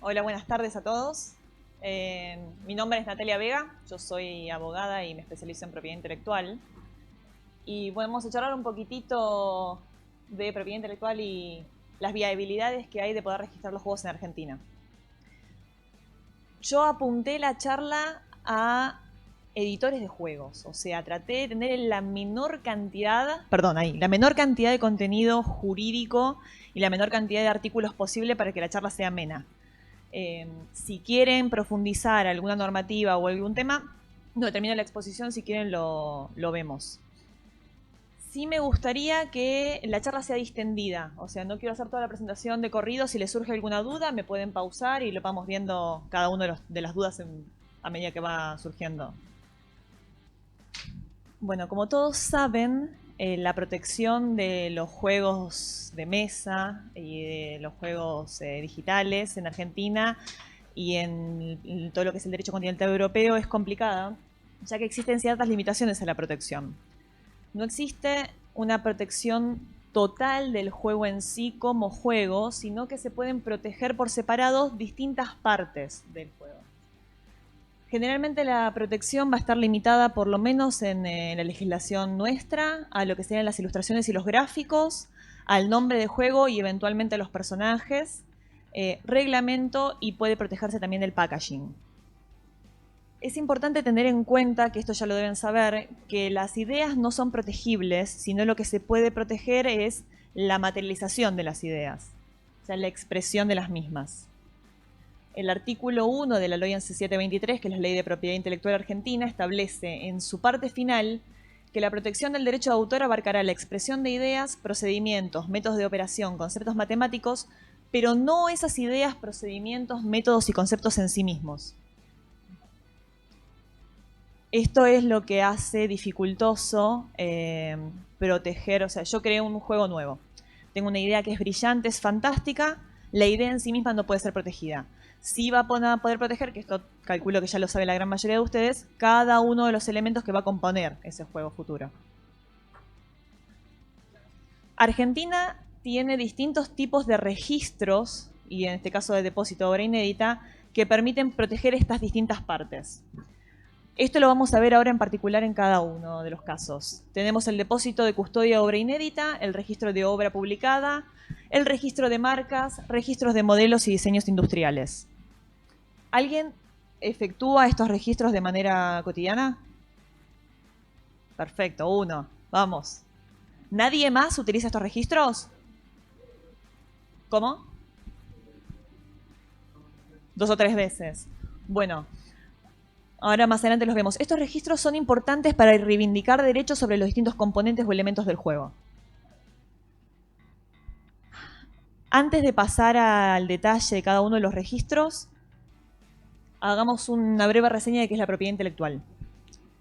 Hola, buenas tardes a todos. Mi nombre es Natalia Vega, yo soy abogada y me especializo en propiedad intelectual. Y bueno, vamos a charlar un poquitito de propiedad intelectual y las viabilidades que hay de poder registrar los juegos en Argentina. Yo apunté la charla a editores de juegos, o sea, traté de tener la menor cantidad de contenido jurídico y la menor cantidad de artículos posible para que la charla sea amena. Si quieren profundizar alguna normativa o algún tema, no termino la exposición, si quieren lo vemos. Sí me gustaría que la charla sea distendida, o sea, no quiero hacer toda la presentación de corrido. Si les surge alguna duda, me pueden pausar y lo vamos viendo cada uno de las dudas a medida que va surgiendo. Bueno, como todos saben, la protección de los juegos de mesa y de los juegos digitales en Argentina y en todo lo que es el derecho continental europeo es complicada, ya que existen ciertas limitaciones a la protección. No existe una protección total del juego en sí como juego, sino que se pueden proteger por separados distintas partes del juego. Generalmente la protección va a estar limitada, por lo menos en la legislación nuestra, a lo que serían las ilustraciones y los gráficos, al nombre de juego y eventualmente a los personajes, reglamento, y puede protegerse también del packaging. Es importante tener en cuenta, que esto ya lo deben saber, que las ideas no son protegibles, sino lo que se puede proteger es la materialización de las ideas, o sea, la expresión de las mismas. El artículo 1 de la Ley 11.723, que es la Ley de Propiedad Intelectual Argentina, establece en su parte final que la protección del derecho de autor abarcará la expresión de ideas, procedimientos, métodos de operación, conceptos matemáticos, pero no esas ideas, procedimientos, métodos y conceptos en sí mismos. Esto es lo que hace dificultoso proteger, o sea, yo creé un juego nuevo. Tengo una idea que es brillante, es fantástica, la idea en sí misma no puede ser protegida. Sí va a poder proteger, que esto calculo que ya lo sabe la gran mayoría de ustedes, cada uno de los elementos que va a componer ese juego futuro. Argentina tiene distintos tipos de registros, y en este caso de depósito de obra inédita, que permiten proteger estas distintas partes. Esto lo vamos a ver ahora en particular en cada uno de los casos. Tenemos el depósito de custodia de obra inédita, el registro de obra publicada, el registro de marcas, registros de modelos y diseños industriales. ¿Alguien efectúa estos registros de manera cotidiana? Perfecto, uno. Vamos. ¿Nadie más utiliza estos registros? ¿Cómo? 2 o 3 veces. Bueno, ahora más adelante los vemos. Estos registros son importantes para reivindicar derechos sobre los distintos componentes o elementos del juego. Antes de pasar al detalle de cada uno de los registros, hagamos una breve reseña de qué es la propiedad intelectual.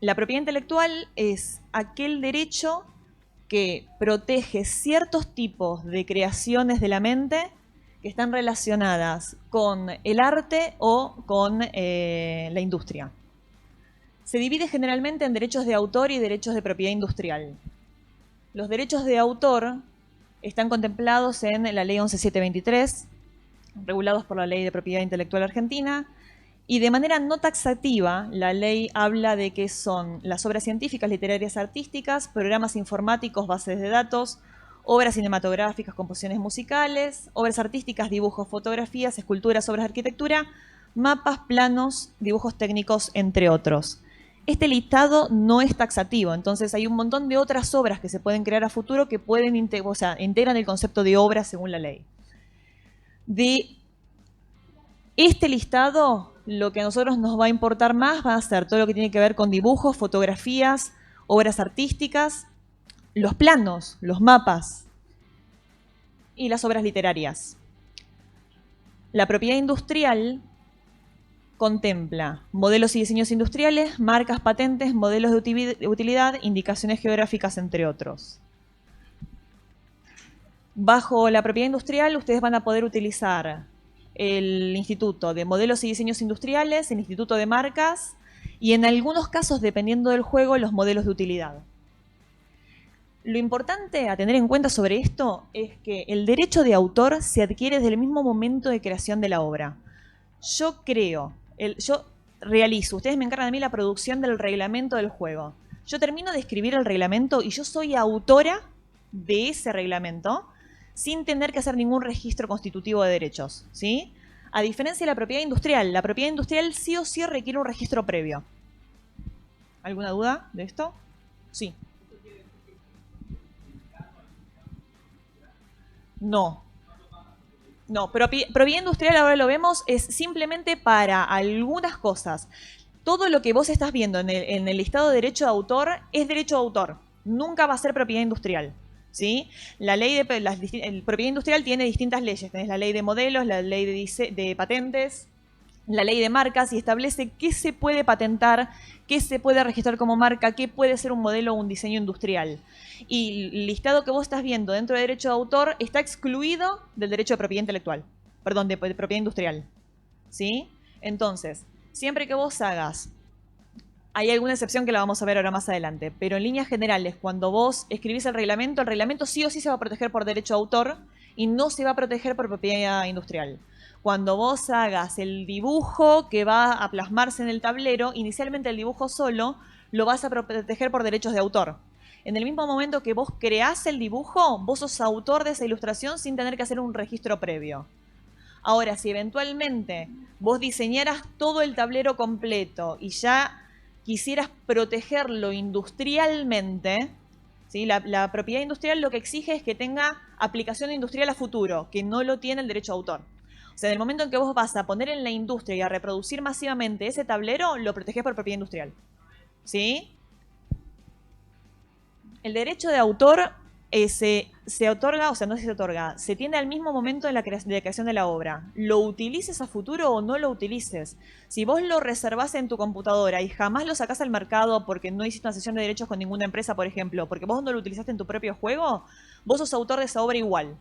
La propiedad intelectual es aquel derecho que protege ciertos tipos de creaciones de la mente que están relacionadas con el arte o con la industria. Se divide generalmente en derechos de autor y derechos de propiedad industrial. Los derechos de autor están contemplados en la Ley 11.723, regulados por la Ley de Propiedad Intelectual Argentina, y de manera no taxativa, la ley habla de que son las obras científicas, literarias, artísticas, programas informáticos, bases de datos, obras cinematográficas, composiciones musicales, obras artísticas, dibujos, fotografías, esculturas, obras de arquitectura, mapas, planos, dibujos técnicos, entre otros. Este listado no es taxativo, entonces hay un montón de otras obras que se pueden crear a futuro que pueden integran el concepto de obra según la ley. De este listado, lo que a nosotros nos va a importar más va a ser todo lo que tiene que ver con dibujos, fotografías, obras artísticas, los planos, los mapas y las obras literarias. La propiedad industrial contempla modelos y diseños industriales, marcas, patentes, modelos de utilidad, indicaciones geográficas, entre otros. Bajo la propiedad industrial, ustedes van a poder utilizar el Instituto de Modelos y Diseños Industriales, el Instituto de Marcas y en algunos casos, dependiendo del juego, los modelos de utilidad. Lo importante a tener en cuenta sobre esto es que el derecho de autor se adquiere desde el mismo momento de creación de la obra. yo creo, yo realizo, ustedes me encargan a mí la producción del reglamento del juego. Yo termino de escribir el reglamento y yo soy autora de ese reglamento sin tener que hacer ningún registro constitutivo de derechos, ¿sí? A diferencia de la propiedad industrial sí o sí requiere un registro previo. ¿Alguna duda de esto? Sí. No. No, propiedad industrial, ahora lo vemos, es simplemente para algunas cosas. Todo lo que vos estás viendo en el listado de derecho de autor es derecho de autor. Nunca va a ser propiedad industrial. ¿Sí? La ley de propiedad industrial tiene distintas leyes. Tenés la ley de modelos, la ley de patentes, la ley de marcas, y establece qué se puede patentar, qué se puede registrar como marca, qué puede ser un modelo o un diseño industrial. Y el listado que vos estás viendo dentro de derecho de autor está excluido del derecho de propiedad intelectual. Perdón, de propiedad industrial. ¿Sí? Entonces, siempre que vos hagas, hay alguna excepción que la vamos a ver ahora más adelante, pero en líneas generales, cuando vos escribís el reglamento sí o sí se va a proteger por derecho de autor y no se va a proteger por propiedad industrial. Cuando vos hagas el dibujo que va a plasmarse en el tablero, inicialmente el dibujo solo lo vas a proteger por derechos de autor. En el mismo momento que vos creás el dibujo, vos sos autor de esa ilustración sin tener que hacer un registro previo. Ahora, si eventualmente vos diseñaras todo el tablero completo y ya quisieras protegerlo industrialmente, ¿sí? La propiedad industrial lo que exige es que tenga aplicación industrial a futuro, que no lo tiene el derecho de autor. O sea, en el momento en que vos vas a poner en la industria y a reproducir masivamente ese tablero, lo protegés por propiedad industrial. ¿Sí? El derecho de autor se otorga, o sea, no se otorga, se tiene al mismo momento de la creación de la obra. Lo utilices a futuro o no lo utilices. Si vos lo reservás en tu computadora y jamás lo sacás al mercado porque no hiciste una cesión de derechos con ninguna empresa, por ejemplo, porque vos no lo utilizaste en tu propio juego, vos sos autor de esa obra igual.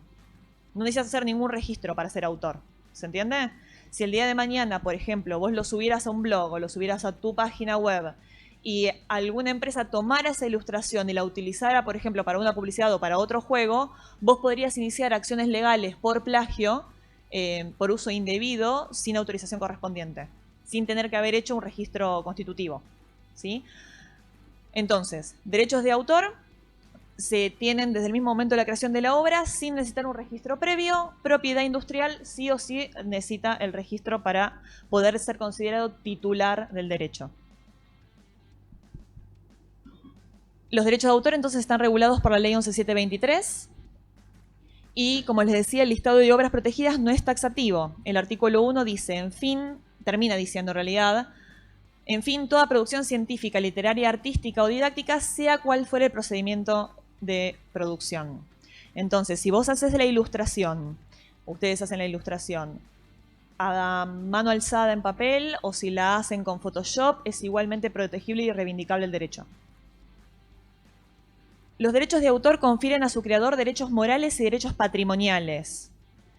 No necesitas hacer ningún registro para ser autor. ¿Se entiende? Si el día de mañana, por ejemplo, vos lo subieras a un blog o lo subieras a tu página web y alguna empresa tomara esa ilustración y la utilizara, por ejemplo, para una publicidad o para otro juego, vos podrías iniciar acciones legales por plagio, por uso indebido, sin autorización correspondiente, sin tener que haber hecho un registro constitutivo. ¿Sí? Entonces, derechos de autor se tienen desde el mismo momento de la creación de la obra sin necesitar un registro previo. Propiedad industrial sí o sí necesita el registro para poder ser considerado titular del derecho. Los derechos de autor entonces están regulados por la ley 11723 y, como les decía, el listado de obras protegidas no es taxativo. El artículo 1 dice, en fin, termina diciendo en realidad, en fin, toda producción científica, literaria, artística o didáctica, sea cual fuere el procedimiento de producción. Entonces, si vos haces la ilustración, ustedes hacen la ilustración a mano alzada en papel o si la hacen con Photoshop, es igualmente protegible y reivindicable el derecho. Los derechos de autor confieren a su creador derechos morales y derechos patrimoniales.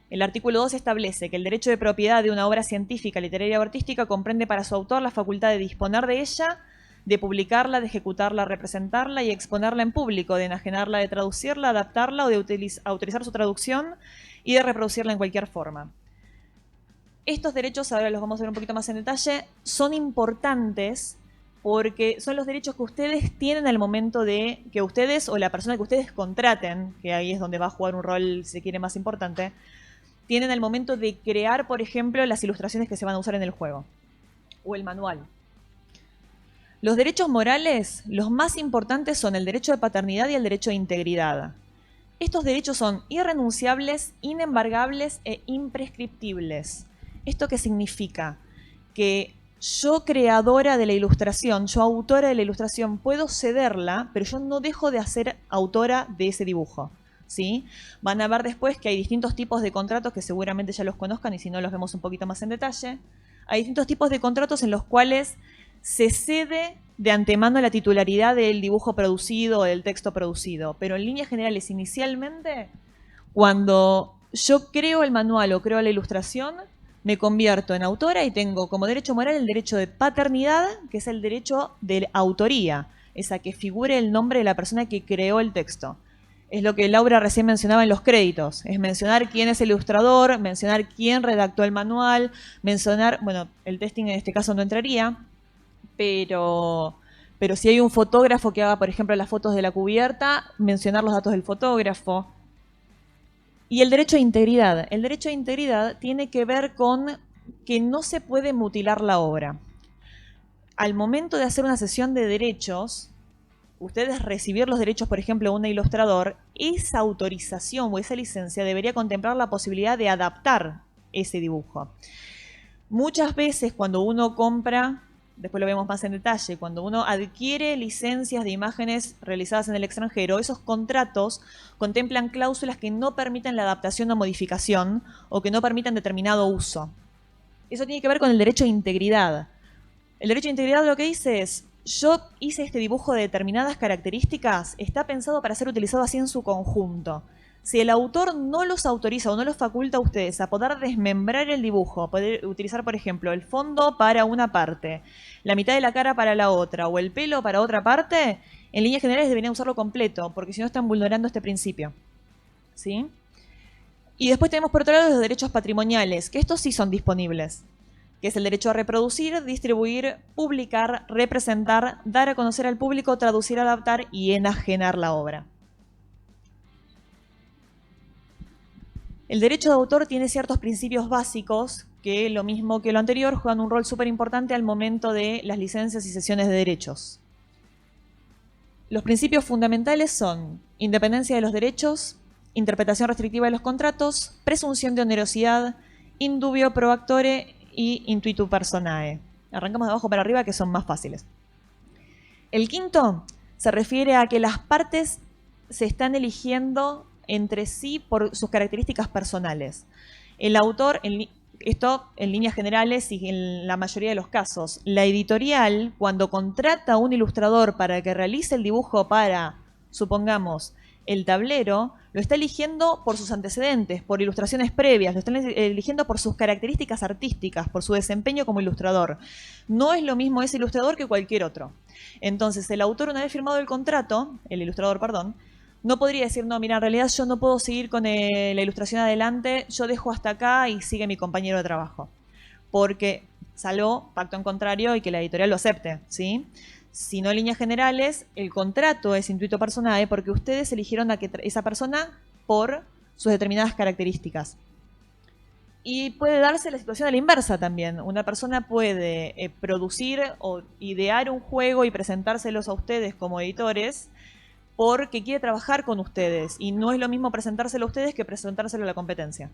El artículo 2 establece que el derecho de propiedad de una obra científica, literaria o artística comprende para su autor la facultad de disponer de ella, de publicarla, de ejecutarla, representarla y exponerla en público, de enajenarla, de traducirla, adaptarla o de autorizar su traducción y de reproducirla en cualquier forma. Estos derechos, ahora los vamos a ver un poquito más en detalle, son importantes porque son los derechos que ustedes tienen al momento de que ustedes o la persona que ustedes contraten, que ahí es donde va a jugar un rol, si se quiere, más importante, tienen al momento de crear, por ejemplo, las ilustraciones que se van a usar en el juego o el manual. Los derechos morales, los más importantes son el derecho de paternidad y el derecho de integridad. Estos derechos son irrenunciables, inembargables e imprescriptibles. ¿Esto qué significa? Que yo, creadora de la ilustración, yo, autora de la ilustración, puedo cederla, pero yo no dejo de ser autora de ese dibujo. ¿Sí? Van a ver después que hay distintos tipos de contratos que seguramente ya los conozcan y si no los vemos un poquito más en detalle. Hay distintos tipos de contratos en los cuales se cede de antemano la titularidad del dibujo producido o del texto producido, pero en líneas generales, inicialmente, cuando yo creo el manual o creo la ilustración, me convierto en autora y tengo como derecho moral el derecho de paternidad, que es el derecho de autoría, esa que figure el nombre de la persona que creó el texto. Es lo que Laura recién mencionaba en los créditos. Es mencionar quién es el ilustrador, mencionar quién redactó el manual, mencionar, bueno, el testing en este caso no entraría, pero si hay un fotógrafo que haga, por ejemplo, las fotos de la cubierta, mencionar los datos del fotógrafo. Y el derecho a integridad. El derecho a integridad tiene que ver con que no se puede mutilar la obra. Al momento de hacer una sesión de derechos, ustedes recibir los derechos, por ejemplo, de un ilustrador, esa autorización o esa licencia debería contemplar la posibilidad de adaptar ese dibujo. Muchas veces cuando uno compra, después lo vemos más en detalle, cuando uno adquiere licencias de imágenes realizadas en el extranjero, esos contratos contemplan cláusulas que no permiten la adaptación o modificación o que no permitan determinado uso. Eso tiene que ver con el derecho a integridad. El derecho a integridad lo que dice es: yo hice este dibujo de determinadas características, está pensado para ser utilizado así en su conjunto. Si el autor no los autoriza o no los faculta a ustedes a poder desmembrar el dibujo, poder utilizar, por ejemplo, el fondo para una parte, la mitad de la cara para la otra o el pelo para otra parte, en líneas generales deberían usarlo completo, porque si no están vulnerando este principio. ¿Sí? Y después tenemos por otro lado los derechos patrimoniales, que estos sí son disponibles, que es el derecho a reproducir, distribuir, publicar, representar, dar a conocer al público, traducir, adaptar y enajenar la obra. El derecho de autor tiene ciertos principios básicos que, lo mismo que lo anterior, juegan un rol súper importante al momento de las licencias y cesiones de derechos. Los principios fundamentales son independencia de los derechos, interpretación restrictiva de los contratos, presunción de onerosidad, indubio pro actore y intuitu personae. Arrancamos de abajo para arriba, que son más fáciles. El quinto se refiere a que las partes se están eligiendo entre sí por sus características personales. El autor, esto en líneas generales y en la mayoría de los casos, la editorial, cuando contrata a un ilustrador para que realice el dibujo para, supongamos, el tablero, lo está eligiendo por sus antecedentes, por ilustraciones previas, lo está eligiendo por sus características artísticas, por su desempeño como ilustrador. No es lo mismo ese ilustrador que cualquier otro. Entonces, el autor, una vez firmado el contrato, el ilustrador, perdón, no podría decir: no, mira, en realidad yo no puedo seguir con la ilustración adelante, yo dejo hasta acá y sigue mi compañero de trabajo. Porque salvo pacto en contrario y que la editorial lo acepte, ¿sí? Si no, en líneas generales, el contrato es intuito personae porque ustedes eligieron a esa persona por sus determinadas características. Y puede darse la situación a la inversa también. Una persona puede producir o idear un juego y presentárselos a ustedes como editores porque quiere trabajar con ustedes. Y no es lo mismo presentárselo a ustedes que presentárselo a la competencia.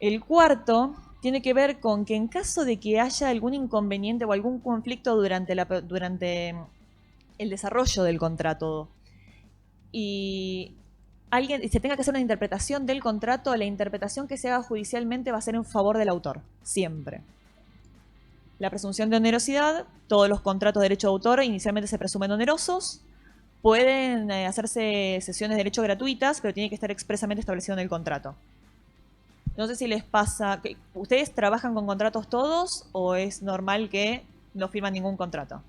El cuarto tiene que ver con que en caso de que haya algún inconveniente o algún conflicto durante el desarrollo del contrato y se tenga que hacer una interpretación del contrato, la interpretación que se haga judicialmente va a ser en favor del autor, siempre. La presunción de onerosidad: todos los contratos de derecho de autor inicialmente se presumen onerosos. Pueden hacerse sesiones de derecho gratuitas, pero tiene que estar expresamente establecido en el contrato. No sé si les pasa, ¿ustedes trabajan con contratos todos o es normal que no firman ningún contrato?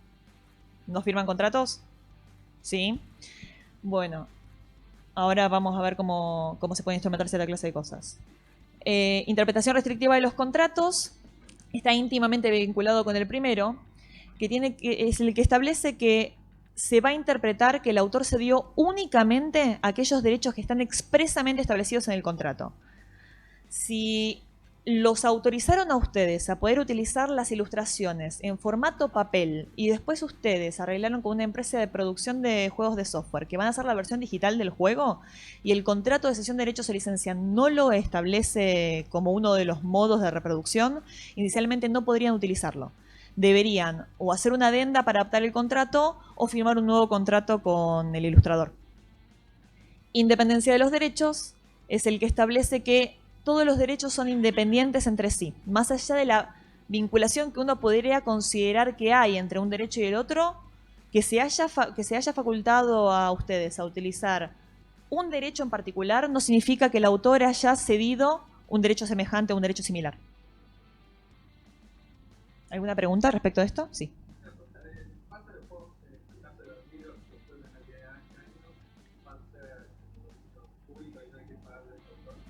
¿No firman contratos? Sí. Bueno, ahora vamos a ver cómo se puede instrumentarse la clase de cosas. Interpretación restrictiva de los contratos está íntimamente vinculado con el primero, que es el que establece que se va a interpretar que el autor cedió únicamente aquellos derechos que están expresamente establecidos en el contrato. Si los autorizaron a ustedes a poder utilizar las ilustraciones en formato papel y después ustedes arreglaron con una empresa de producción de juegos de software que van a hacer la versión digital del juego y el contrato de cesión de derechos o licencia no lo establece como uno de los modos de reproducción, inicialmente no podrían utilizarlo. Deberían o hacer una adenda para adaptar el contrato o firmar un nuevo contrato con el ilustrador. Independencia de los derechos es el que establece que todos los derechos son independientes entre sí, más allá de la vinculación que uno podría considerar que hay entre un derecho y el otro, que se haya facultado a ustedes a utilizar un derecho en particular no significa que el autor haya cedido un derecho semejante o un derecho similar. ¿Alguna pregunta respecto a esto? Sí.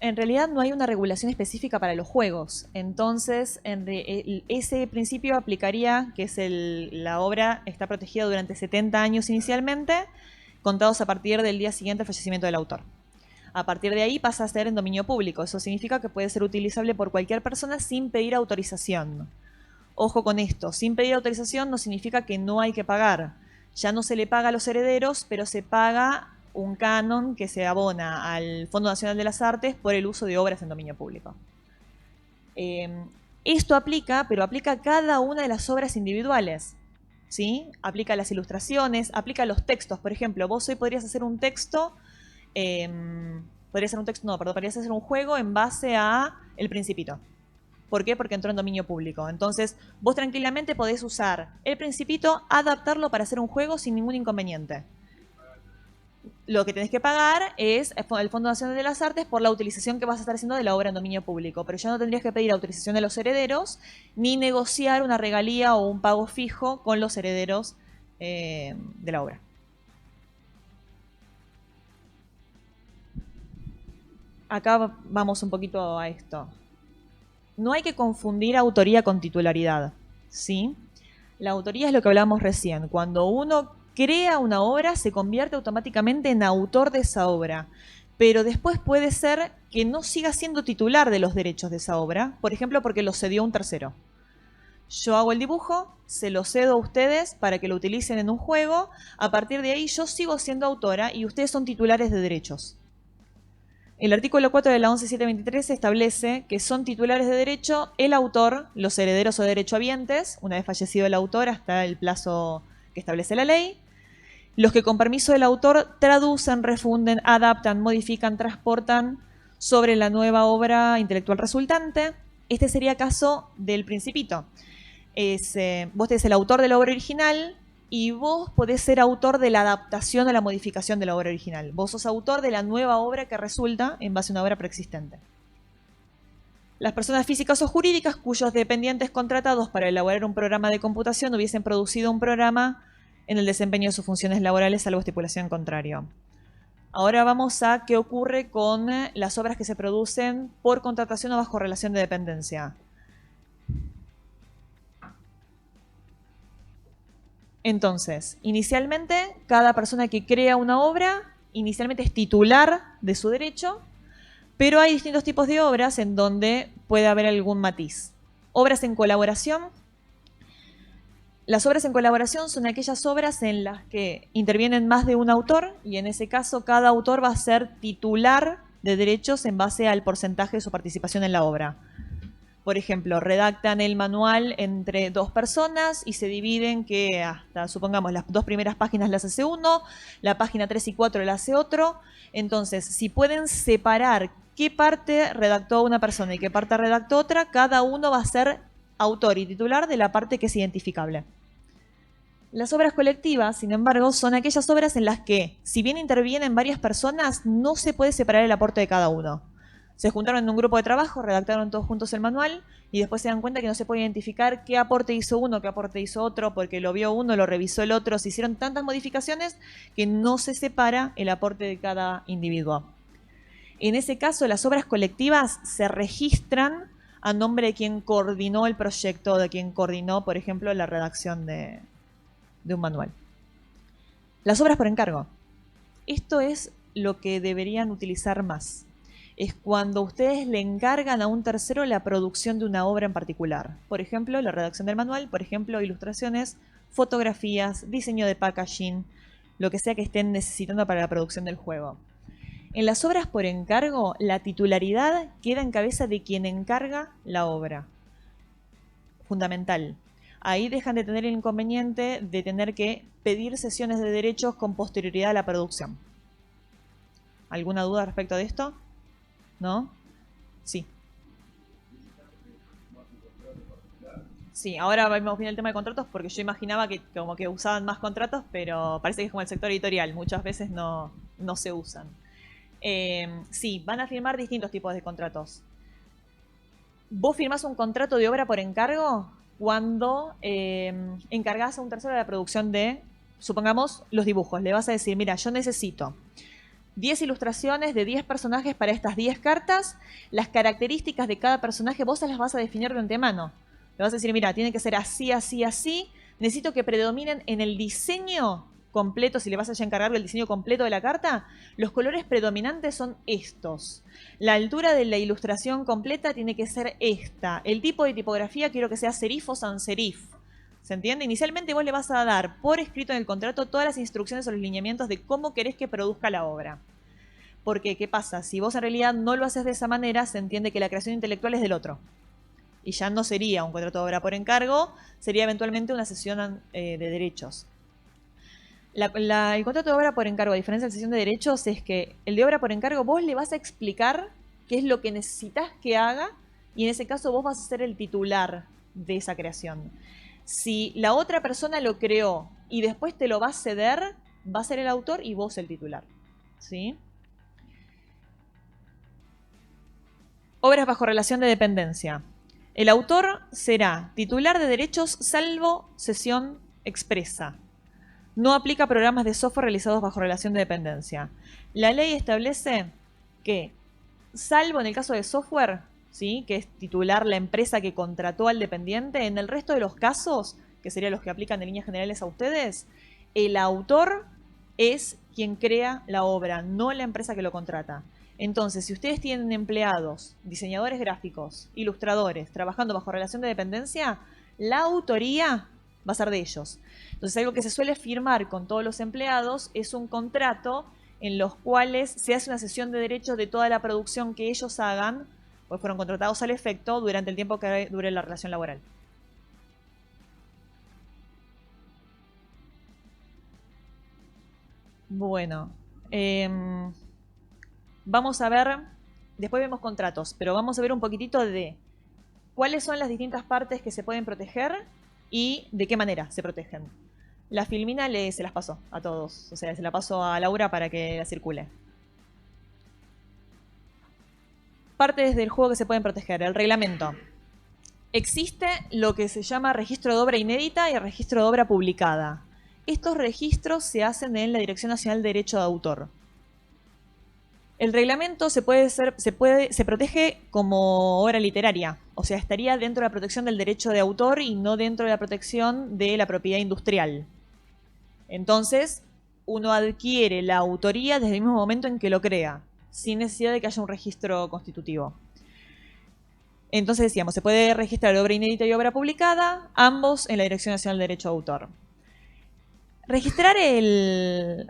En realidad no hay una regulación específica para los juegos. Entonces, ese principio aplicaría, que es la obra está protegida durante 70 años inicialmente, contados a partir del día siguiente al fallecimiento del autor. A partir de ahí pasa a ser en dominio público. Eso significa que puede ser utilizable por cualquier persona sin pedir autorización. Ojo con esto, sin pedir autorización no significa que no hay que pagar. Ya no se le paga a los herederos, pero se paga un canon que se abona al Fondo Nacional de las Artes por el uso de obras en dominio público. Esto aplica, pero aplica a cada una de las obras individuales. ¿Sí? Aplica a las ilustraciones, aplica a los textos. Por ejemplo, vos hoy podrías hacer un texto, podrías hacer un juego en base a El Principito. ¿Por qué? Porque entró en dominio público. Entonces, vos tranquilamente podés usar El Principito, adaptarlo para hacer un juego sin ningún inconveniente. Lo que tenés que pagar es el Fondo Nacional de las Artes por la utilización que vas a estar haciendo de la obra en dominio público. Pero ya no tendrías que pedir autorización de los herederos ni negociar una regalía o un pago fijo con los herederos de la obra. Acá vamos un poquito a esto. No hay que confundir autoría con titularidad, ¿sí? La autoría es lo que hablábamos recién. Cuando uno crea una obra, se convierte automáticamente en autor de esa obra. Pero después puede ser que no siga siendo titular de los derechos de esa obra, por ejemplo, porque lo cedió un tercero. Yo hago el dibujo, se lo cedo a ustedes para que lo utilicen en un juego, a partir de ahí yo sigo siendo autora y ustedes son titulares de derechos. El artículo 4 de la 11723 establece que son titulares de derecho el autor, los herederos o derechohabientes, una vez fallecido el autor hasta el plazo que establece la ley, los que con permiso del autor traducen, refunden, adaptan, modifican, transportan sobre la nueva obra intelectual resultante. Este sería caso del Principito. Vos tenés el autor de la obra original y vos podés ser autor de la adaptación o la modificación de la obra original. Vos sos autor de la nueva obra que resulta en base a una obra preexistente. Las personas físicas o jurídicas cuyos dependientes contratados para elaborar un programa de computación hubiesen producido un programa en el desempeño de sus funciones laborales, salvo estipulación contrario. Ahora vamos a qué ocurre con las obras que se producen por contratación o bajo relación de dependencia. Entonces, inicialmente, cada persona que crea una obra, inicialmente es titular de su derecho, pero hay distintos tipos de obras en donde puede haber algún matiz. Obras en colaboración. Las obras en colaboración son aquellas obras en las que intervienen más de un autor y en ese caso cada autor va a ser titular de derechos en base al porcentaje de su participación en la obra. Por ejemplo, redactan el manual entre dos personas y se dividen que hasta, supongamos, las dos primeras páginas las hace uno, la página 3 y 4 las hace otro. Entonces, si pueden separar qué parte redactó una persona y qué parte redactó otra, cada uno va a ser autor y titular de la parte que es identificable. Las obras colectivas, sin embargo, son aquellas obras en las que, si bien intervienen varias personas, no se puede separar el aporte de cada uno. Se juntaron en un grupo de trabajo, redactaron todos juntos el manual y después se dan cuenta que no se puede identificar qué aporte hizo uno, qué aporte hizo otro, porque lo vio uno, lo revisó el otro. Se hicieron tantas modificaciones que no se separa el aporte de cada individuo. En ese caso, las obras colectivas se registran a nombre de quien coordinó el proyecto, de quien coordinó, por ejemplo, la redacción de un manual. Las obras por encargo. Esto es lo que deberían utilizar más. Es cuando ustedes le encargan a un tercero la producción de una obra en particular. Por ejemplo, la redacción del manual, por ejemplo, ilustraciones, fotografías, diseño de packaging, lo que sea que estén necesitando para la producción del juego. En las obras por encargo, la titularidad queda en cabeza de quien encarga la obra. Fundamental. Ahí dejan de tener el inconveniente de tener que pedir cesiones de derechos con posterioridad a la producción. ¿Alguna duda respecto de esto? ¿No? Sí. Sí, ahora vemos bien el tema de contratos porque yo imaginaba que como que usaban más contratos, pero parece que es como el sector editorial, muchas veces no se usan. Sí, van a firmar distintos tipos de contratos. Vos firmás un contrato de obra por encargo cuando encargás a un tercero de la producción de, supongamos, los dibujos. Le vas a decir, mira, yo necesito 10 ilustraciones de 10 personajes para estas 10 cartas. Las características de cada personaje vos las vas a definir de antemano. Le vas a decir, mira, tiene que ser así, así, así. Necesito que predominen en el diseño completo, si le vas a encargar el diseño completo de la carta, los colores predominantes son estos. La altura de la ilustración completa tiene que ser esta. El tipo de tipografía quiero que sea serif o sans serif. ¿Se entiende? Inicialmente vos le vas a dar por escrito en el contrato todas las instrucciones o los lineamientos de cómo querés que produzca la obra. Porque, ¿qué pasa? Si vos en realidad no lo haces de esa manera, se entiende que la creación intelectual es del otro. Y ya no sería un contrato de obra por encargo, sería eventualmente una cesión de derechos. El contrato de obra por encargo, a diferencia de la cesión de derechos, es que el de obra por encargo vos le vas a explicar qué es lo que necesitas que haga y en ese caso vos vas a ser el titular de esa creación. Si la otra persona lo creó y después te lo va a ceder, va a ser el autor y vos el titular. ¿Sí? Obras bajo relación de dependencia. El autor será titular de derechos salvo cesión expresa. No aplica a programas de software realizados bajo relación de dependencia. La ley establece que, salvo en el caso de software, ¿sí?, que es titular la empresa que contrató al dependiente, en el resto de los casos, que serían los que aplican en líneas generales a ustedes, el autor es quien crea la obra, no la empresa que lo contrata. Entonces, si ustedes tienen empleados, diseñadores gráficos, ilustradores, trabajando bajo relación de dependencia, la autoría va a ser de ellos. Entonces, algo que se suele firmar con todos los empleados es un contrato en los cuales se hace una cesión de derechos de toda la producción que ellos hagan, pues fueron contratados al efecto durante el tiempo que dure la relación laboral. Bueno, vamos a ver, después vemos contratos, pero vamos a ver un poquitito de cuáles son las distintas partes que se pueden proteger y de qué manera se protegen. La filmina se las paso a todos, o sea, se la paso a Laura para que la circule. Partes del juego que se pueden proteger, el reglamento. Existe lo que se llama registro de obra inédita y registro de obra publicada. Estos registros se hacen en la Dirección Nacional de Derecho de Autor. El reglamento se protege como obra literaria, o sea, estaría dentro de la protección del derecho de autor y no dentro de la protección de la propiedad industrial. Entonces, uno adquiere la autoría desde el mismo momento en que lo crea, sin necesidad de que haya un registro constitutivo. Entonces decíamos, se puede registrar obra inédita y obra publicada, ambos en la Dirección Nacional de Derecho de Autor.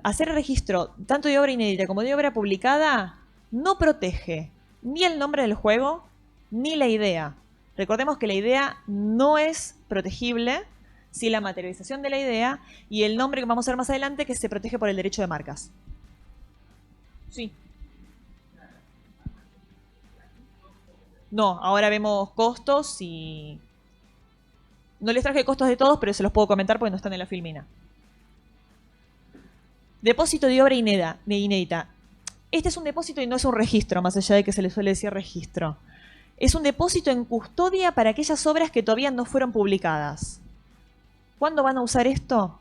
Hacer el registro tanto de obra inédita como de obra publicada no protege ni el nombre del juego ni la idea. Recordemos que la idea no es protegible si la materialización de la idea y el nombre que vamos a ver más adelante que se protege por el derecho de marcas. Sí. No, ahora vemos costos y... No les traje costos de todos, pero se los puedo comentar porque no están en la filmina. Depósito de obra inédita. Este es un depósito y no es un registro, más allá de que se le suele decir registro. Es un depósito en custodia para aquellas obras que todavía no fueron publicadas. ¿Cuándo van a usar esto?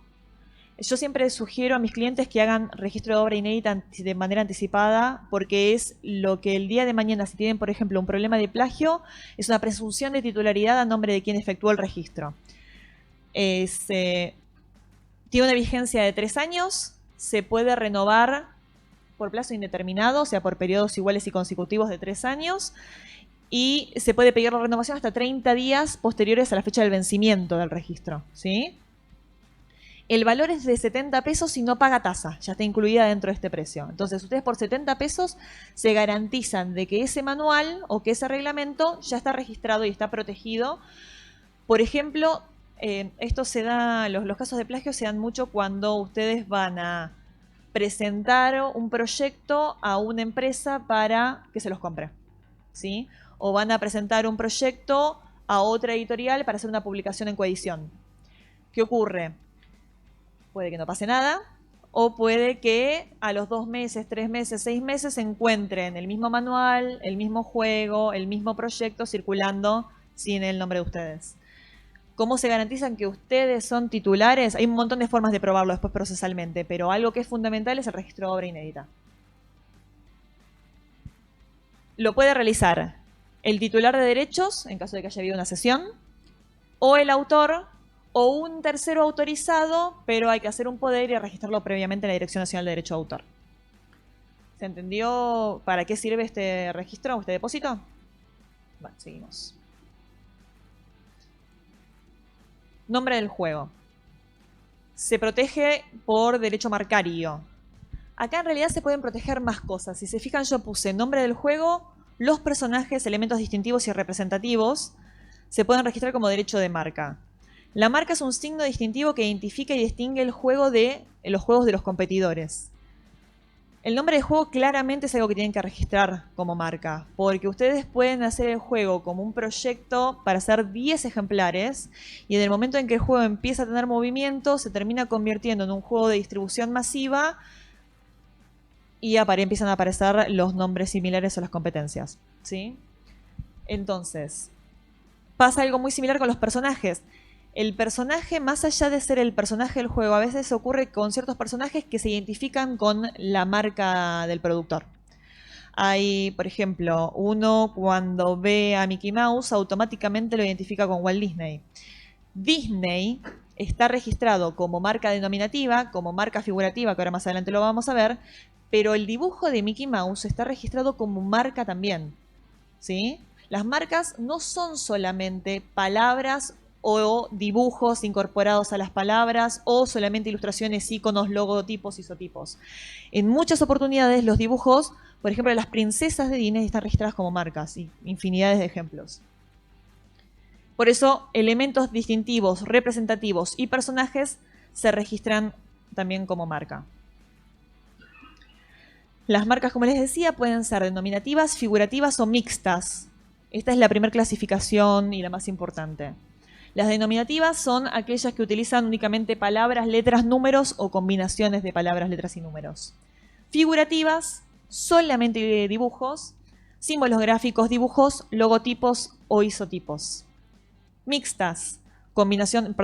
Yo siempre sugiero a mis clientes que hagan registro de obra inédita de manera anticipada, porque es lo que el día de mañana, si tienen, por ejemplo, un problema de plagio, es una presunción de titularidad a nombre de quien efectuó el registro. Tiene una vigencia de 3 años, se puede renovar por plazo indeterminado, o sea, por periodos iguales y consecutivos de 3 años, y se puede pedir la renovación hasta 30 días posteriores a la fecha del vencimiento del registro, ¿sí? El valor es de 70 pesos y no paga tasa, ya está incluida dentro de este precio. Entonces, ustedes por 70 pesos se garantizan de que ese manual o que ese reglamento ya está registrado y está protegido. Por ejemplo, esto se da, los casos de plagio se dan mucho cuando ustedes van a presentar un proyecto a una empresa para que se los compre, ¿sí? O van a presentar un proyecto a otra editorial para hacer una publicación en coedición. ¿Qué ocurre? Puede que no pase nada, o puede que a los 2 meses, 3 meses, 6 meses se encuentren el mismo manual, el mismo juego, el mismo proyecto circulando sin el nombre de ustedes. ¿Cómo se garantizan que ustedes son titulares? Hay un montón de formas de probarlo después procesalmente, pero algo que es fundamental es el registro de obra inédita. lo puede realizar el titular de derechos, en caso de que haya habido una cesión, o el autor, o un tercero autorizado, pero hay que hacer un poder y registrarlo previamente en la Dirección Nacional de Derecho de Autor. ¿Se entendió para qué sirve este registro, este depósito? Bueno, seguimos. Nombre del juego. Se protege por derecho marcario. Acá en realidad se pueden proteger más cosas. Si se fijan, yo puse nombre del juego, los personajes, elementos distintivos y representativos se pueden registrar como derecho de marca. La marca es un signo distintivo que identifica y distingue el juego de los juegos de los competidores. El nombre del juego claramente es algo que tienen que registrar como marca, porque ustedes pueden hacer el juego como un proyecto para hacer 10 ejemplares y en el momento en que el juego empieza a tener movimiento se termina convirtiendo en un juego de distribución masiva y empiezan a aparecer los nombres similares o las competencias, ¿sí? Entonces, pasa algo muy similar con los personajes. El personaje, más allá de ser el personaje del juego, a veces ocurre con ciertos personajes que se identifican con la marca del productor. Hay, por ejemplo, uno cuando ve a Mickey Mouse automáticamente lo identifica con Walt Disney. Disney está registrado como marca denominativa, como marca figurativa, que ahora más adelante lo vamos a ver, pero el dibujo de Mickey Mouse está registrado como marca también, ¿sí? Las marcas no son solamente palabras o dibujos incorporados a las palabras o solamente ilustraciones, iconos, logotipos, isotipos. En muchas oportunidades los dibujos, por ejemplo, las princesas de Disney están registradas como marcas y infinidades de ejemplos. Por eso, elementos distintivos, representativos y personajes se registran también como marca. Las marcas, como les decía, pueden ser denominativas, figurativas o mixtas. Esta es la primera clasificación y la más importante. Las denominativas son aquellas que utilizan únicamente palabras, letras, números o combinaciones de palabras, letras y números. Figurativas, solamente dibujos, símbolos gráficos, dibujos, logotipos o isotipos. Mixtas,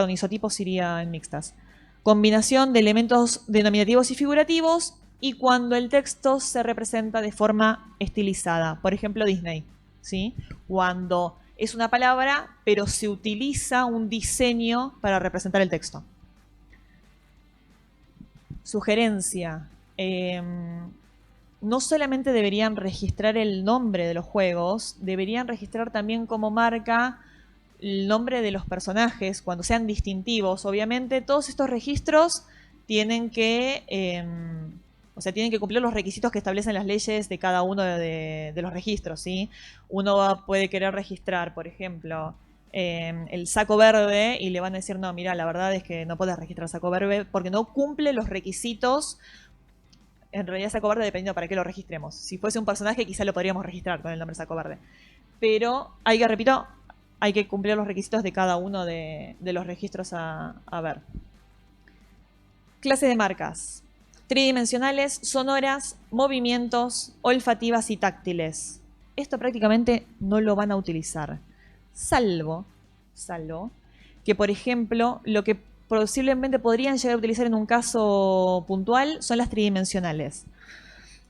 isotipos iría en mixtas. Combinación de elementos denominativos y figurativos y cuando el texto se representa de forma estilizada. Por ejemplo, Disney, ¿sí? Cuando es una palabra, pero se utiliza un diseño para representar el texto. Sugerencia. No solamente deberían registrar el nombre de los juegos, deberían registrar también como marca el nombre de los personajes, cuando sean distintivos. Obviamente, todos estos registros tienen que tienen que cumplir los requisitos que establecen las leyes de cada uno de los registros, ¿sí? Uno puede querer registrar, por ejemplo, el saco verde y le van a decir, no, mira, la verdad es que no puedes registrar saco verde porque no cumple los requisitos. En realidad, saco verde dependiendo para qué lo registremos. Si fuese un personaje, quizá lo podríamos registrar con el nombre saco verde. Pero hay que cumplir los requisitos de cada uno de los registros a ver. Clase de marcas. Tridimensionales, sonoras, movimientos, olfativas y táctiles. Esto prácticamente no lo van a utilizar. Salvo que, por ejemplo, lo que posiblemente podrían llegar a utilizar en un caso puntual son las tridimensionales.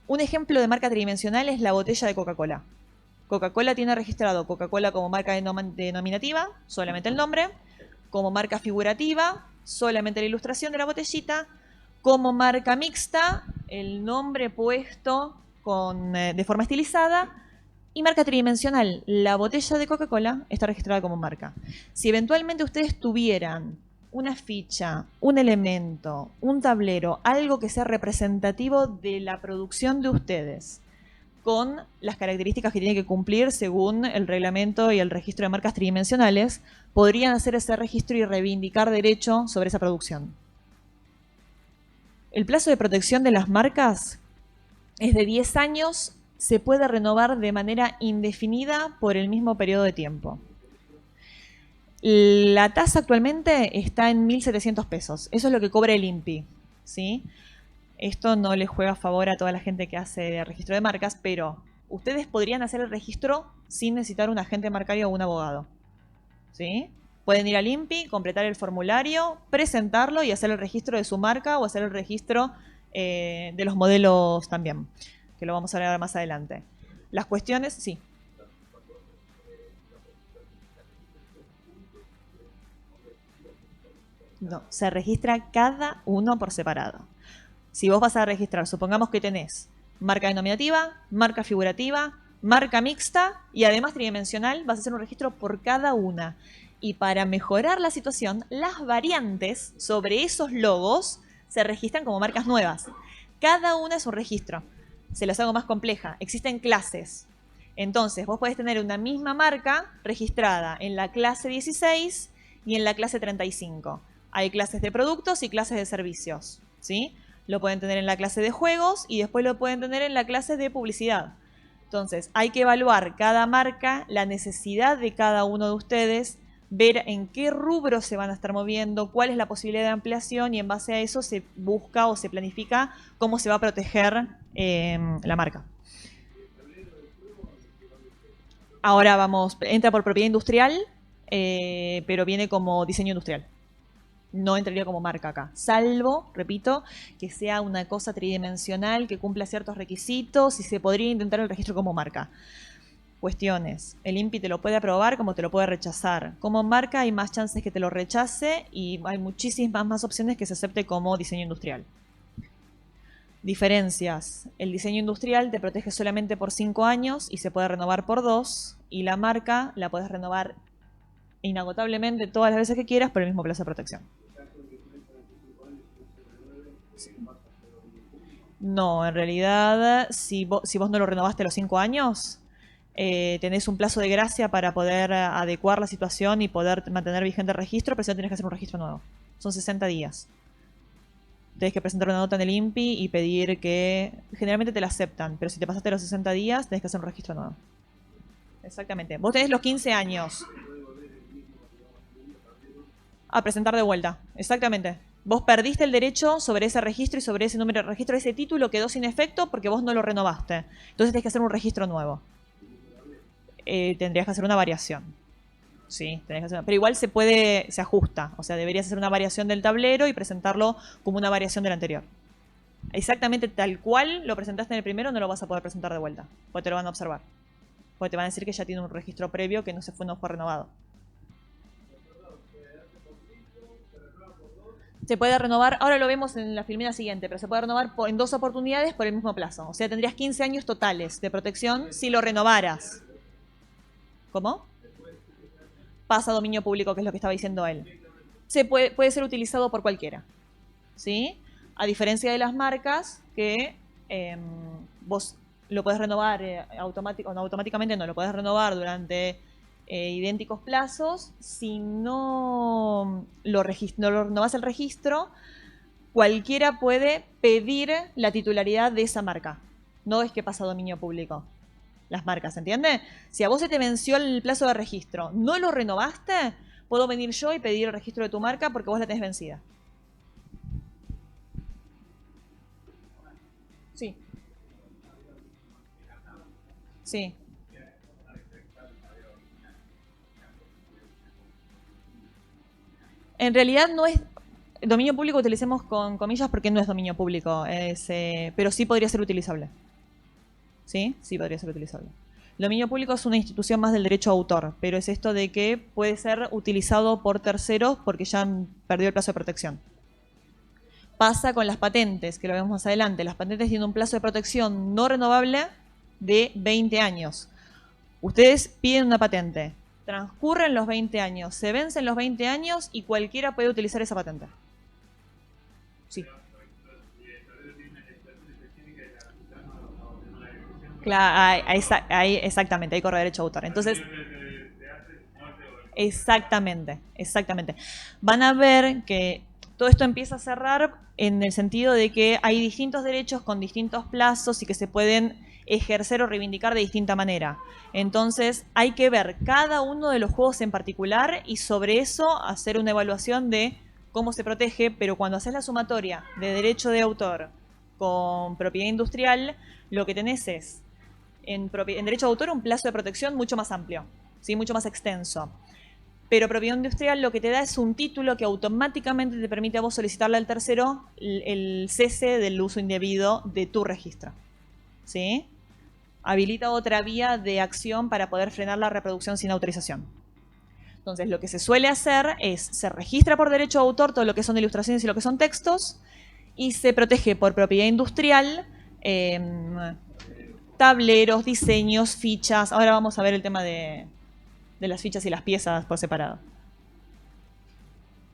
Un ejemplo de marca tridimensional es la botella de Coca-Cola. Coca-Cola tiene registrado Coca-Cola como marca denominativa, solamente el nombre, como marca figurativa, solamente la ilustración de la botellita, como marca mixta, el nombre puesto de forma estilizada, y marca tridimensional, la botella de Coca-Cola está registrada como marca. Si eventualmente ustedes tuvieran una ficha, un elemento, un tablero, algo que sea representativo de la producción de ustedes, con las características que tiene que cumplir según el reglamento y el registro de marcas tridimensionales, podrían hacer ese registro y reivindicar derecho sobre esa producción. El plazo de protección de las marcas es de 10 años, se puede renovar de manera indefinida por el mismo periodo de tiempo. La tasa actualmente está en 1.700 pesos, eso es lo que cobra el INPI, ¿sí? Esto no les juega a favor a toda la gente que hace registro de marcas, pero ustedes podrían hacer el registro sin necesitar un agente marcario o un abogado, ¿sí? Pueden ir al INPI, completar el formulario, presentarlo y hacer el registro de su marca o hacer el registro de los modelos también, que lo vamos a ver más adelante. Las cuestiones, sí. No, se registra cada uno por separado. Si vos vas a registrar, supongamos que tenés marca denominativa, marca figurativa, marca mixta y además tridimensional, vas a hacer un registro por cada una. Y para mejorar la situación, las variantes sobre esos logos se registran como marcas nuevas. Cada una es un registro. Se las hago más compleja. Existen clases. Entonces, vos podés tener una misma marca registrada en la clase 16 y en la clase 35. Hay clases de productos y clases de servicios, ¿sí? Lo pueden tener en la clase de juegos y después lo pueden tener en la clase de publicidad. Entonces, hay que evaluar cada marca, la necesidad de cada uno de ustedes, ver en qué rubro se van a estar moviendo, cuál es la posibilidad de ampliación y en base a eso se busca o se planifica cómo se va a proteger la marca. Ahora vamos, entra por propiedad industrial, pero viene como diseño industrial. No entraría como marca acá, salvo, repito, que sea una cosa tridimensional que cumpla ciertos requisitos y se podría intentar el registro como marca. Cuestiones. El INPI te lo puede aprobar como te lo puede rechazar. Como marca hay más chances que te lo rechace y hay muchísimas más opciones que se acepte como diseño industrial. Diferencias. El diseño industrial te protege solamente por 5 años y se puede renovar por 2. Y la marca la puedes renovar inagotablemente todas las veces que quieras por el mismo plazo de protección. No, en realidad, si vos no lo renovaste a los 5 años, tenés un plazo de gracia para poder adecuar la situación y poder mantener vigente el registro, pero si no tenés que hacer un registro nuevo. Son 60 días. Tenés que presentar una nota en el INPI y pedir que... Generalmente te la aceptan, pero si te pasaste los 60 días, tenés que hacer un registro nuevo. Exactamente. Vos tenés los 15 años a presentar de vuelta. Exactamente. Vos perdiste el derecho sobre ese registro y sobre ese número de registro. Ese título quedó sin efecto porque vos no lo renovaste. Entonces tenés que hacer un registro nuevo. Tendrías que hacer una variación. Sí, tenés que hacer una... Pero igual se ajusta. O sea, deberías hacer una variación del tablero y presentarlo como una variación del anterior. Exactamente tal cual lo presentaste en el primero, no lo vas a poder presentar de vuelta. Porque te lo van a observar. Porque te van a decir que ya tiene un registro previo que no fue renovado. Se puede renovar, ahora lo vemos en la filmina siguiente, pero se puede renovar en 2 oportunidades por el mismo plazo. O sea, tendrías 15 años totales de protección si lo renovaras. ¿Cómo? Pasa a dominio público, que es lo que estaba diciendo él. Puede ser utilizado por cualquiera. ¿Sí? A diferencia de las marcas que vos lo podés renovar automáticamente, no lo podés renovar durante idénticos plazos. Si no lo renovás el registro, cualquiera puede pedir la titularidad de esa marca. No es que pasa a dominio público. Las marcas, ¿entiende? Si a vos se te venció el plazo de registro, no lo renovaste, puedo venir yo y pedir el registro de tu marca porque vos la tenés vencida. Sí. Sí. En realidad no es dominio público, utilicemos con comillas porque no es dominio público, pero sí podría ser utilizable. ¿Sí? Sí podría ser utilizable. Dominio público es una institución más del derecho a autor, pero es esto de que puede ser utilizado por terceros porque ya han perdido el plazo de protección. Pasa con las patentes, que lo vemos más adelante. Las patentes tienen un plazo de protección no renovable de 20 años. Ustedes piden una patente, transcurren los 20 años, se vencen los 20 años y cualquiera puede utilizar esa patente. Sí. Claro, exactamente, ahí corre derecho a autor. Entonces, exactamente. Van a ver que todo esto empieza a cerrar en el sentido de que hay distintos derechos con distintos plazos y que se pueden ejercer o reivindicar de distinta manera. Entonces hay que ver cada uno de los juegos en particular y sobre eso hacer una evaluación de cómo se protege, pero cuando haces la sumatoria de derecho de autor con propiedad industrial, lo que tenés es en derecho de autor un plazo de protección mucho más amplio, ¿sí? Mucho más extenso. Pero propiedad industrial lo que te da es un título que automáticamente te permite a vos solicitarle al tercero el cese del uso indebido de tu registro. ¿Sí? habilita otra vía de acción para poder frenar la reproducción sin autorización. Entonces, lo que se suele hacer es, se registra por derecho de autor todo lo que son ilustraciones y lo que son textos, y se protege por propiedad industrial tableros, diseños, fichas. Ahora vamos a ver el tema de las fichas y las piezas por separado.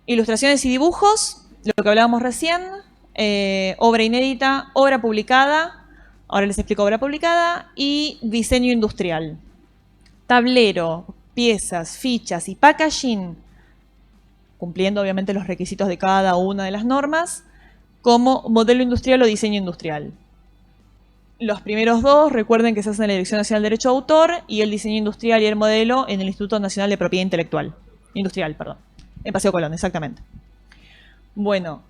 Ilustraciones y dibujos, lo que hablábamos recién, obra inédita, obra publicada, ahora les explico obra publicada, y diseño industrial. Tablero, piezas, fichas y packaging, cumpliendo obviamente los requisitos de cada una de las normas, como modelo industrial o diseño industrial. Los primeros dos, recuerden que se hacen en la Dirección Nacional de Derecho de Autor, y el diseño industrial y el modelo en el Instituto Nacional de Propiedad Intelectual. Industrial, perdón. En Paseo Colón, exactamente. Bueno.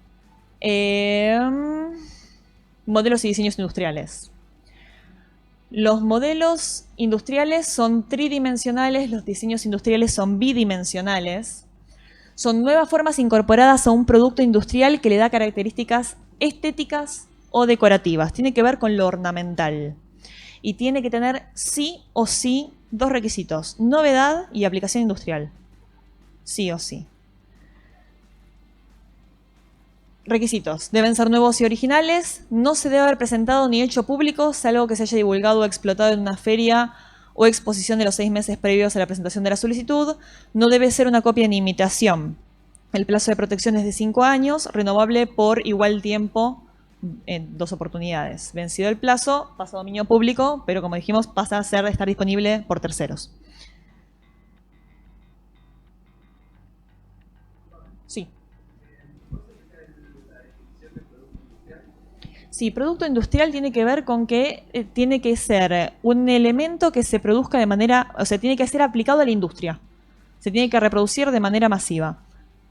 Modelos y diseños industriales. Los modelos industriales son tridimensionales, los diseños industriales son bidimensionales. Son nuevas formas incorporadas a un producto industrial que le da características estéticas o decorativas. Tiene que ver con lo ornamental. Y tiene que tener sí o sí dos requisitos: novedad y aplicación industrial. Sí o sí. Requisitos: deben ser nuevos y originales, no se debe haber presentado ni hecho público, salvo que se haya divulgado o explotado en una feria o exposición de los 6 meses previos a la presentación de la solicitud, no debe ser una copia ni imitación. El plazo de protección es de 5 años, renovable por igual tiempo en 2 oportunidades. Vencido el plazo, pasa a dominio público, pero como dijimos, pasa a estar disponible por terceros. Sí. Sí, producto industrial tiene que ver con que tiene que ser un elemento que se produzca de manera, o sea, tiene que ser aplicado a la industria. Se tiene que reproducir de manera masiva.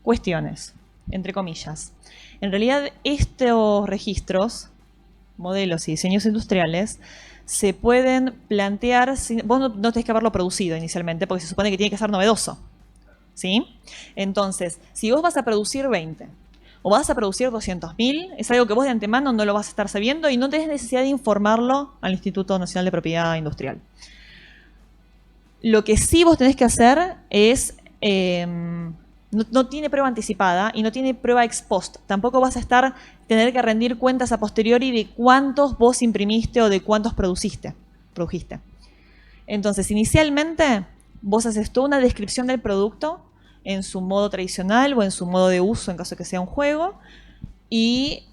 Cuestiones, entre comillas. En realidad, estos registros, modelos y diseños industriales, se pueden plantear, vos no tenés que haberlo producido inicialmente, porque se supone que tiene que ser novedoso. ¿Sí? Entonces, si vos vas a producir 20, o vas a producir 200.000, es algo que vos de antemano no lo vas a estar sabiendo y no tenés necesidad de informarlo al Instituto Nacional de Propiedad Industrial. Lo que sí vos tenés que hacer es, no tiene prueba anticipada y no tiene prueba ex post. Tampoco vas a tener que rendir cuentas a posteriori de cuántos vos imprimiste o de cuántos produjiste. Entonces, inicialmente, vos haces toda una descripción del producto en su modo tradicional o en su modo de uso en caso de que sea un juego, y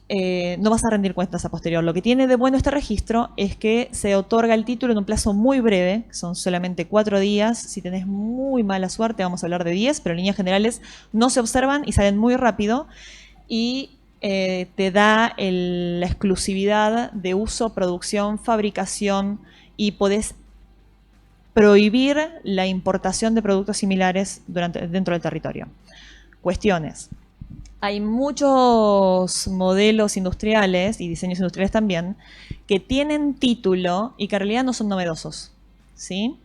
no vas a rendir cuentas a posterior. Lo que tiene de bueno este registro es que se otorga el título en un plazo muy breve, son solamente 4 días. Si tenés muy mala suerte vamos a hablar de 10, pero en líneas generales no se observan y salen muy rápido, y te da la exclusividad de uso, producción, fabricación, y podés prohibir la importación de productos similares dentro del territorio. Cuestiones. Hay muchos modelos industriales y diseños industriales también que tienen título y que en realidad no son novedosos. ¿Sí?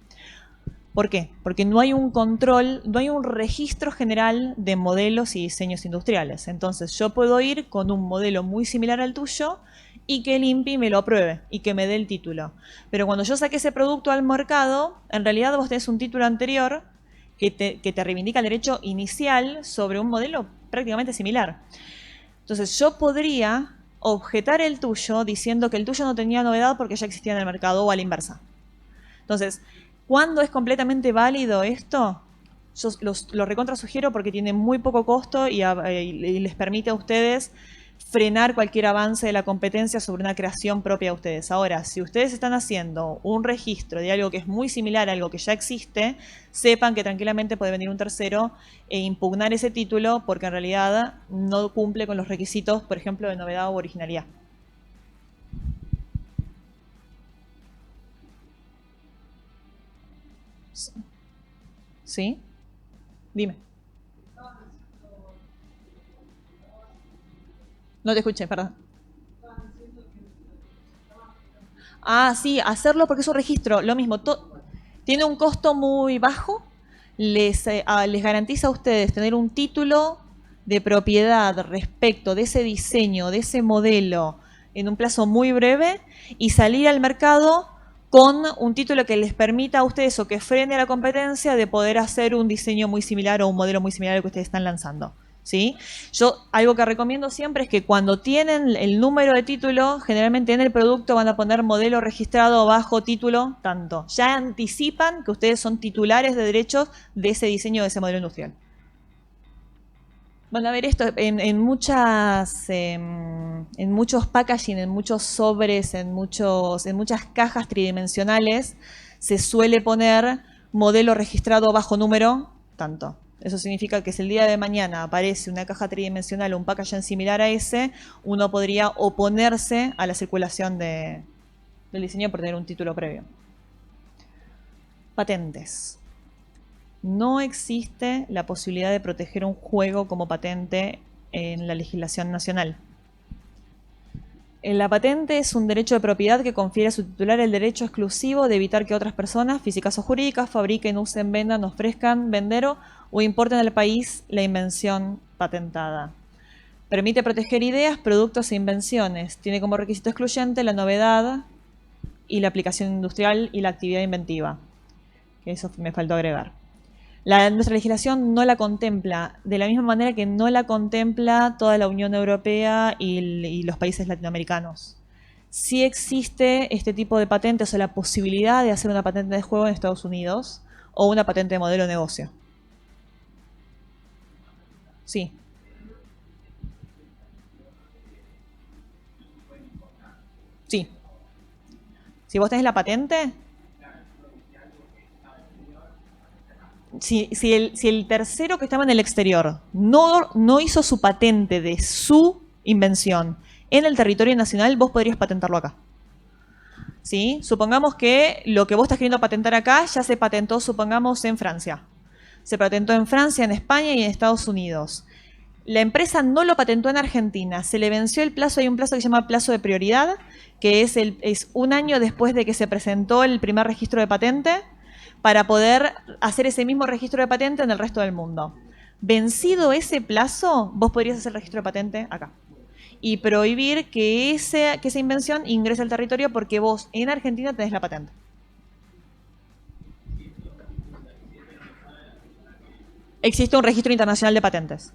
¿Por qué? Porque no hay un control, no hay un registro general de modelos y diseños industriales. Entonces yo puedo ir con un modelo muy similar al tuyo y que el INPI me lo apruebe y que me dé el título. Pero cuando yo saqué ese producto al mercado, en realidad vos tenés un título anterior que te reivindica el derecho inicial sobre un modelo prácticamente similar. Entonces yo podría objetar el tuyo diciendo que el tuyo no tenía novedad porque ya existía en el mercado, o a la inversa. Entonces, ¿cuándo es completamente válido esto? Yo lo recontra sugiero porque tiene muy poco costo y les permite a ustedes frenar cualquier avance de la competencia sobre una creación propia de ustedes. Ahora, si ustedes están haciendo un registro de algo que es muy similar a algo que ya existe, sepan que tranquilamente puede venir un tercero e impugnar ese título porque en realidad no cumple con los requisitos, por ejemplo, de novedad o originalidad. ¿Sí? Dime. No te escuché, perdón. Ah, sí, hacerlo porque es un registro. Lo mismo, tiene un costo muy bajo. Les garantiza a ustedes tener un título de propiedad respecto de ese diseño, de ese modelo, en un plazo muy breve, y salir al mercado con un título que les permita a ustedes o que frene a la competencia de poder hacer un diseño muy similar o un modelo muy similar al que ustedes están lanzando. ¿Sí? Yo algo que recomiendo siempre es que cuando tienen el número de título, generalmente en el producto van a poner modelo registrado bajo título tanto. Ya anticipan que ustedes son titulares de derechos de ese diseño de ese modelo industrial. Van a ver esto en muchos packaging, en muchos sobres, en muchas cajas tridimensionales, se suele poner modelo registrado bajo número tanto. Eso significa que si el día de mañana aparece una caja tridimensional o un packaging similar a ese, uno podría oponerse a la circulación del diseño por tener un título previo. Patentes. No existe la posibilidad de proteger un juego como patente en la legislación nacional. La patente es un derecho de propiedad que confiere a su titular el derecho exclusivo de evitar que otras personas, físicas o jurídicas, fabriquen, usen, vendan, ofrezcan, vender o importen al país la invención patentada. Permite proteger ideas, productos e invenciones. Tiene como requisito excluyente la novedad y la aplicación industrial y la actividad inventiva. Eso me faltó agregar. Nuestra legislación no la contempla, de la misma manera que no la contempla toda la Unión Europea y los países latinoamericanos. Sí existe este tipo de patentes o la posibilidad de hacer una patente de juego en Estados Unidos o una patente de modelo de negocio. Sí. Sí. Si vos tenés la patente, si el tercero que estaba en el exterior no hizo su patente de su invención en el territorio nacional, vos podrías patentarlo acá. ¿Sí? Supongamos que lo que vos estás queriendo patentar acá ya se patentó, supongamos, en Francia. Se patentó en Francia, en España y en Estados Unidos. La empresa no lo patentó en Argentina. Se le venció el plazo, hay un plazo que se llama plazo de prioridad, que es un año después de que se presentó el primer registro de patente, para poder hacer ese mismo registro de patente en el resto del mundo. Vencido ese plazo, vos podrías hacer el registro de patente acá. Y prohibir que esa invención ingrese al territorio porque vos en Argentina tenés la patente. Existe un registro internacional de patentes.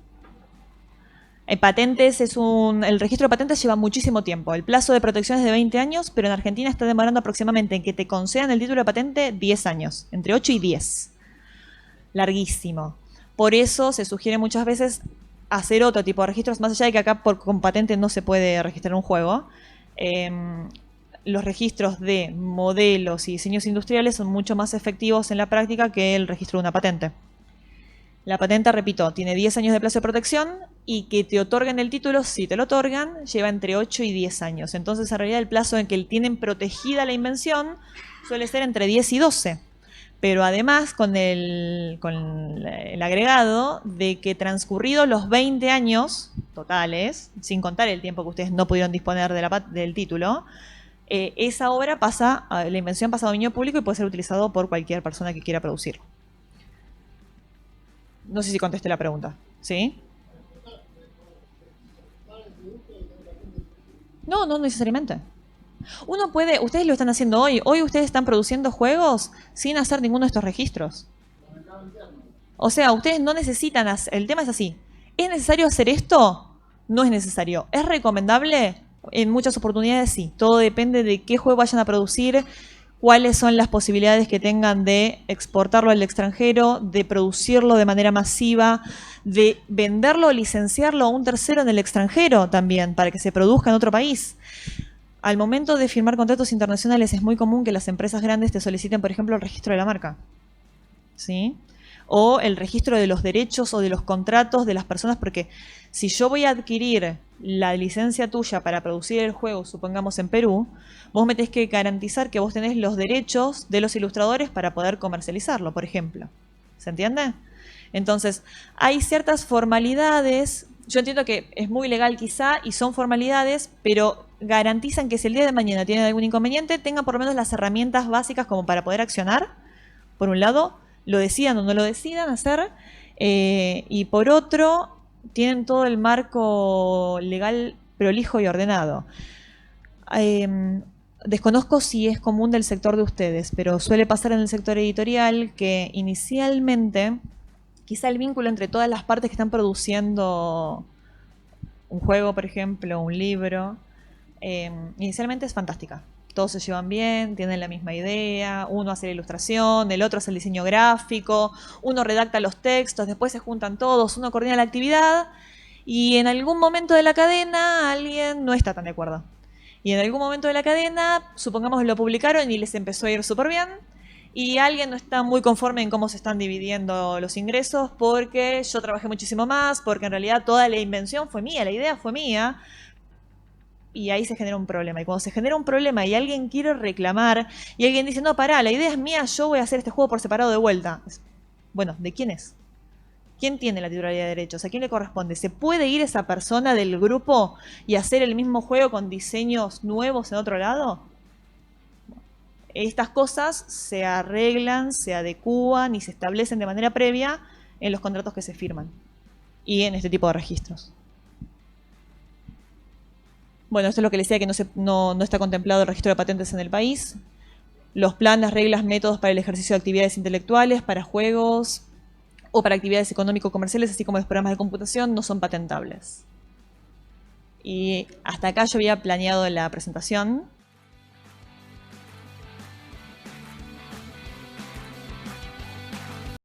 El registro de patentes lleva muchísimo tiempo. El plazo de protección es de 20 años, pero en Argentina está demorando aproximadamente en que te concedan el título de patente 10 años, entre 8 y 10. Larguísimo. Por eso se sugiere muchas veces hacer otro tipo de registros, más allá de que acá con patente no se puede registrar un juego. Los registros de modelos y diseños industriales son mucho más efectivos en la práctica que el registro de una patente. La patente, repito, tiene 10 años de plazo de protección y que te otorguen el título, si te lo otorgan, lleva entre 8 y 10 años. Entonces, en realidad, el plazo en que tienen protegida la invención suele ser entre 10 y 12. Pero además, con el agregado de que transcurridos los 20 años totales, sin contar el tiempo que ustedes no pudieron disponer del título, esa obra la invención pasa a dominio público y puede ser utilizado por cualquier persona que quiera producirlo. No sé si contesté la pregunta. ¿Sí? No, no necesariamente. Uno puede, ustedes lo están haciendo hoy. Hoy ustedes están produciendo juegos sin hacer ninguno de estos registros. O sea, ustedes no necesitan hacer, el tema es así. ¿Es necesario hacer esto? No es necesario. ¿Es recomendable? En muchas oportunidades sí. Todo depende de qué juego vayan a producir, cuáles son las posibilidades que tengan de exportarlo al extranjero, de producirlo de manera masiva, de venderlo o licenciarlo a un tercero en el extranjero también, para que se produzca en otro país. Al momento de firmar contratos internacionales es muy común que las empresas grandes te soliciten, por ejemplo, el registro de la marca. ¿Sí? O el registro de los derechos o de los contratos de las personas, porque si yo voy a adquirir la licencia tuya para producir el juego, supongamos en Perú, vos me tenés que garantizar que vos tenés los derechos de los ilustradores para poder comercializarlo, por ejemplo. ¿Se entiende? Entonces, hay ciertas formalidades, yo entiendo que es muy legal quizá y son formalidades, pero garantizan que si el día de mañana tienen algún inconveniente, tengan por lo menos las herramientas básicas como para poder accionar, por un lado, lo decidan o no lo decidan hacer, y por otro, tienen todo el marco legal prolijo y ordenado. Desconozco si es común del sector de ustedes, pero suele pasar en el sector editorial que inicialmente, quizá el vínculo entre todas las partes que están produciendo un juego, por ejemplo, un libro, inicialmente es fantástica. Todos se llevan bien, tienen la misma idea, uno hace la ilustración, el otro hace el diseño gráfico, uno redacta los textos, después se juntan todos, uno coordina la actividad y en algún momento de la cadena alguien no está tan de acuerdo. Y en algún momento de la cadena, supongamos lo publicaron y les empezó a ir súper bien, y alguien no está muy conforme en cómo se están dividiendo los ingresos porque yo trabajé muchísimo más, porque en realidad toda la invención fue mía, la idea fue mía, y ahí se genera un problema. Y cuando se genera un problema y alguien quiere reclamar, y alguien dice, no, pará, la idea es mía, yo voy a hacer este juego por separado de vuelta. Bueno, ¿de quién es? ¿Quién tiene la titularidad de derechos? ¿A quién le corresponde? ¿Se puede ir esa persona del grupo y hacer el mismo juego con diseños nuevos en otro lado? Estas cosas se arreglan, se adecúan y se establecen de manera previa en los contratos que se firman y en este tipo de registros. Bueno, esto es lo que les decía, que no está contemplado el registro de patentes en el país. Los planes, reglas, métodos para el ejercicio de actividades intelectuales, para juegos o para actividades económico-comerciales, así como los programas de computación, no son patentables. Y hasta acá yo había planeado la presentación.